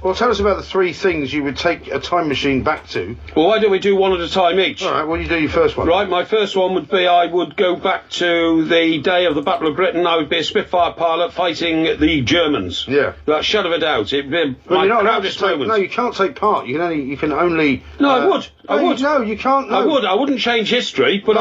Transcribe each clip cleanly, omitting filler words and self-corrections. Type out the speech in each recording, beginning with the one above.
Well, tell us about the 3 things you would take a time machine back to. Well, why don't we do one at a time each? All right, well, you do your first one. Right, my first one would be I would go back to the day of the Battle of Britain. I would be a Spitfire pilot fighting the Germans. Yeah. Without a shadow of a doubt. It'd be my proudest moment. No, you can't take part. You can only... No, I would. No, you can't. No. I would. I wouldn't change history, but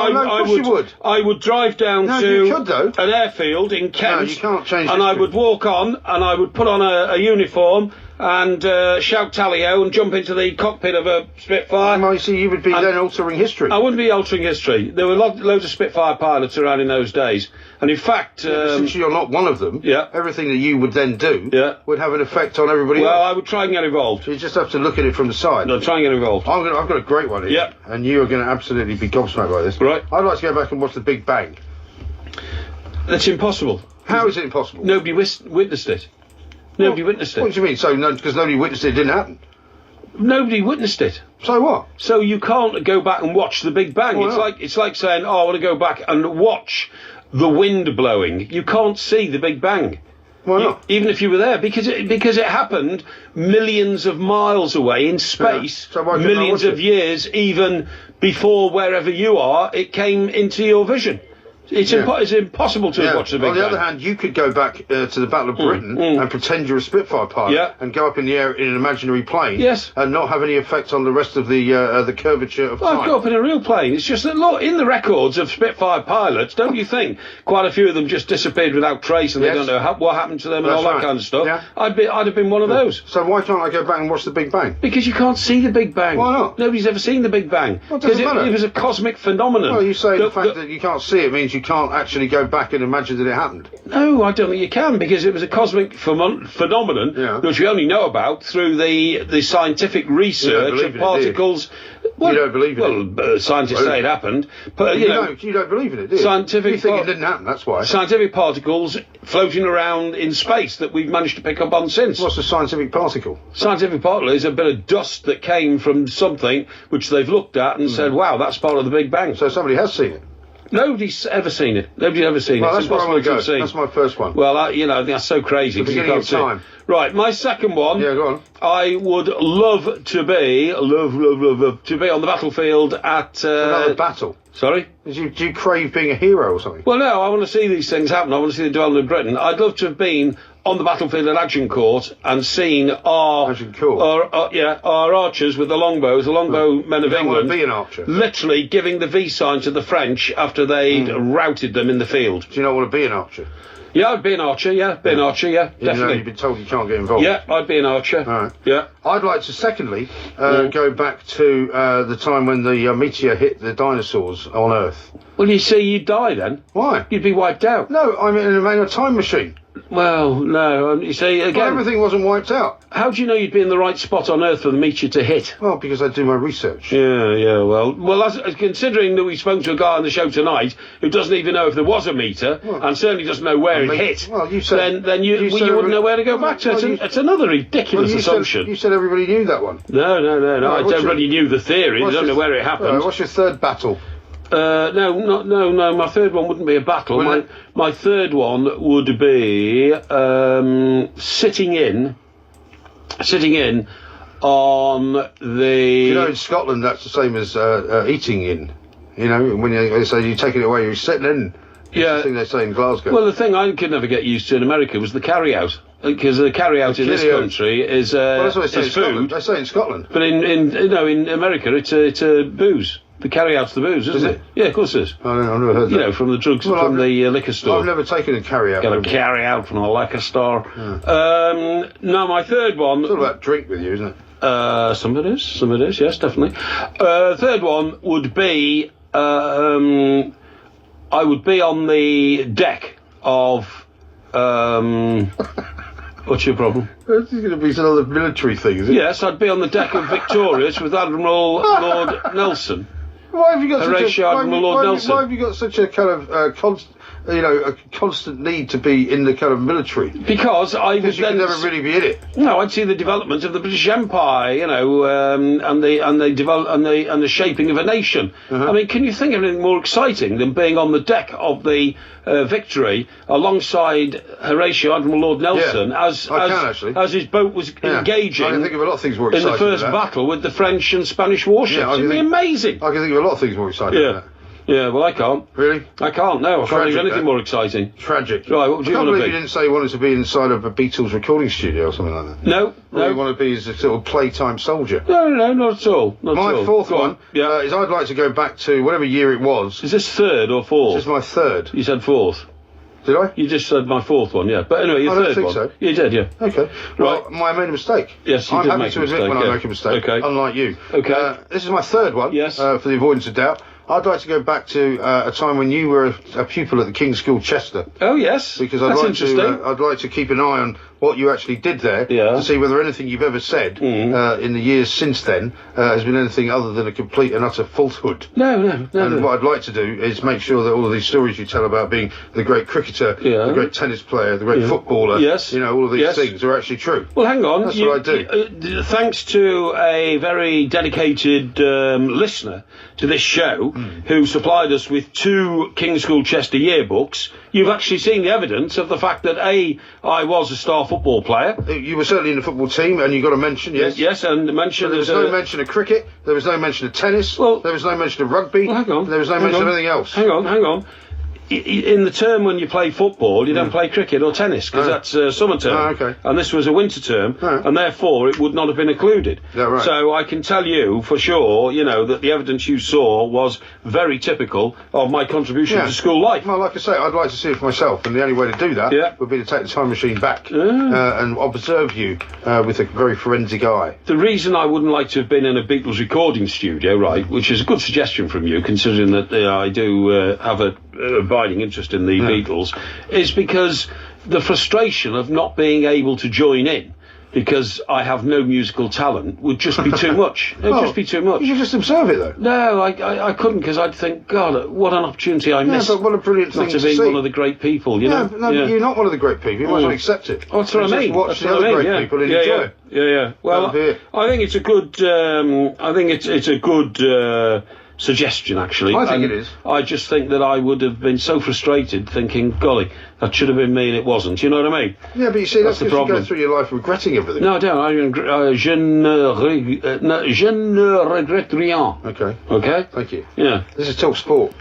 you would. I would drive down you could, though. an airfield in Kent. No, you can't change and history. I would walk on, and I would put on a uniform and shout tally-ho and jump into the cockpit of a Spitfire. Well, you see, you would be then altering history. I wouldn't be altering history. There were loads of Spitfire pilots around in those days. And in fact... since you're not one of them, everything that you would then do would have an effect on everybody else. Well, I would try and get involved. So you just have to look at it from the side. No, try and get involved. I've got a great one here. Yeah. And you are going to absolutely be gobsmacked by this. Right. I'd like to go back and watch the Big Bang. That's impossible. How is it impossible? Nobody witnessed it. Nobody witnessed it. What do you mean? So, because nobody witnessed it didn't happen? Nobody witnessed it. So what? So you can't go back and watch the Big Bang. It's like saying, I want to go back and watch the wind blowing. You can't see the Big Bang. Why not? Even if you were there, because it happened millions of miles away in space, So why millions of years, even before wherever you are, it came into your vision. It's impossible to watch the Big Bang. On the other hand, you could go back to the Battle of Britain and pretend you're a Spitfire pilot and go up in the air in an imaginary plane and not have any effect on the rest of the curvature of time. I'd go up in a real plane. It's just that, look, in the records of Spitfire pilots, don't you think quite a few of them just disappeared without trace and they don't know what happened to them and all that kind of stuff? Yeah. I'd have been one of those. So why can't I go back and watch the Big Bang? Because you can't see the Big Bang. Why not? Nobody's ever seen the Big Bang. Because it was a cosmic phenomenon. Well, you say the fact that you can't see it means you can't actually go back and imagine that it happened. No, I don't think you can, because it was a cosmic phenomenon which we only know about through the scientific research of particles. You don't believe in it? Well, scientists say it happened, but you don't believe in it, do you? Scientific you think it didn't happen, that's why. Scientific particles floating around in space that we've managed to pick up on since. What's a scientific particle? Scientific particle is a bit of dust that came from something which they've looked at and said, wow, that's part of the Big Bang. So somebody has seen it? Nobody's ever seen it. Nobody's ever seen it. Well, that's where I want to go. That's my first one. Well, I think that's so crazy. The beginning of time. Right, my second one. Yeah, go on. I would love to be on the battlefield at... Another battle? Sorry? Do you crave being a hero or something? Well, no, I want to see these things happen. I want to see the development of Britain. I'd love to have been on the battlefield at Agincourt and seen our archers with the longbows, the longbow men of England, want to be an archer. Literally giving the V sign to the French after they'd routed them in the field. Do you not want to be an archer? Yeah, I'd be an archer, definitely. Even though you've been told you can't get involved. Yeah, I'd be an archer. All right. Yeah. I'd like to, secondly, go back to the time when the meteor hit the dinosaurs on Earth. Well, you see, you'd die then. Why? You'd be wiped out. No, I'm in a time machine. Well, no, you see, again... Well, everything wasn't wiped out. How do you know you'd be in the right spot on Earth for the meteor to hit? Well, because I do my research. Yeah, well, as considering that we spoke to a guy on the show tonight who doesn't even know if there was a meteor, and certainly doesn't know where it hit, well, you said... Then you wouldn't know where to go back to. It's another ridiculous assumption. You said everybody knew that one. No, everybody knew the theory, they don't know where it happened. What's your third battle? No, my third one wouldn't be a battle. My third one would be sitting in on the... You know, in Scotland that's the same as eating in. You know, when they say you take it away, you're sitting in. It's the thing they say in Glasgow. Well, the thing I could never get used to in America was the carry-out. Because the carry-out in this country is that's what they say is food. They say in Scotland. But in America it's booze. The carry-out's the booze, isn't it? Yeah, of course it is. I've never heard that. You know, from the drugs, from the liquor store. I've never taken a carry-out. Got a carry-out from the liquor store. Yeah. No, my third one... It's all about drink with you, isn't it? Some of it is, yes, definitely. Third one would be... I would be on the deck of... What's your problem? This is going to be some other military thing, is it? Yes, I'd be on the deck of Victorious with Admiral Lord Nelson. Why have you got Horatio Admiral Lord Nelson. Why have you got such a kind of a constant need to be in the kind of military? Because you can never really be in it. No, I'd see the development of the British Empire, and the shaping of a nation. I mean, can you think of anything more exciting than being on the deck of the Victory alongside Horatio Admiral Lord Nelson as his boat was engaging? I can think of a lot of things more exciting in the first battle with the French and Spanish warships. It'd be amazing. I can think of a lot of things more exciting than that. Yeah, well, I can't. Really? I can't, no. I can't think of anything more exciting. Tragic. Right, what would you want to be? You didn't say you wanted to be inside of a Beatles recording studio or something like that. No. All you want to be is a sort of playtime soldier. No, not at all. My fourth one is I'd like to go back to whatever year it was. Is this third or fourth? This is my third. You said fourth. Did I? You just said my fourth one, yeah. But anyway, your third one. I don't think so. You did, yeah. Okay. Right. Well, I made a mistake. Yes, you did make a mistake. I'm happy to admit when I make a mistake, unlike you. Okay. This is my third one, for the avoidance of doubt. I'd like to go back to a time when you were a pupil at the King's School, Chester. Oh, yes. Because I'd like to keep an eye on what you actually did there to see whether anything you've ever said in the years since then has been anything other than a complete and utter falsehood. No. And what I'd like to do is make sure that all of these stories you tell about being the great cricketer, the great tennis player, the great footballer, all of these things are actually true. Well, hang on. That's what I do. Thanks to a very dedicated listener to this show who supplied us with 2 King's School Chester yearbooks, you've actually seen the evidence of the fact that I was a star football player. You were certainly in the football team, and you got a mention, yes. Yes, and mention. There was no mention of cricket. There was no mention of tennis. There was no mention of rugby. Well, hang on. There was no mention of anything else. Hang on. In the term when you play football, you don't play cricket or tennis, because that's summer term. Okay. And this was a winter term, and therefore it would not have been included. Yeah, right. So I can tell you for sure, that the evidence you saw was very typical of my contribution to school life. Well, like I say, I'd like to see it for myself, and the only way to do that would be to take the time machine back and observe you with a very forensic eye. The reason I wouldn't like to have been in a Beatles recording studio, right, which is a good suggestion from you, considering that I do have a abiding interest in the Beatles, is because the frustration of not being able to join in because I have no musical talent would just be too much. It would just be too much. You should just observe it, though. No, I couldn't, because I'd think, God, what an opportunity I missed. But what a brilliant thing to see. Not to be one of the great people, No, you're not one of the great people. You might as well accept it. Oh, that's what I mean. Just watch the other great people and enjoy it. Yeah. Well, I think it's a good. It's a good suggestion, actually. I think it is. I just think that I would have been so frustrated thinking, golly, that should have been me and it wasn't. You know what I mean? Yeah, but you see, that's because you go through your life regretting everything. No, I don't. Je ne regrette rien. Okay. Okay? Thank you. Yeah. This is talkSPORT.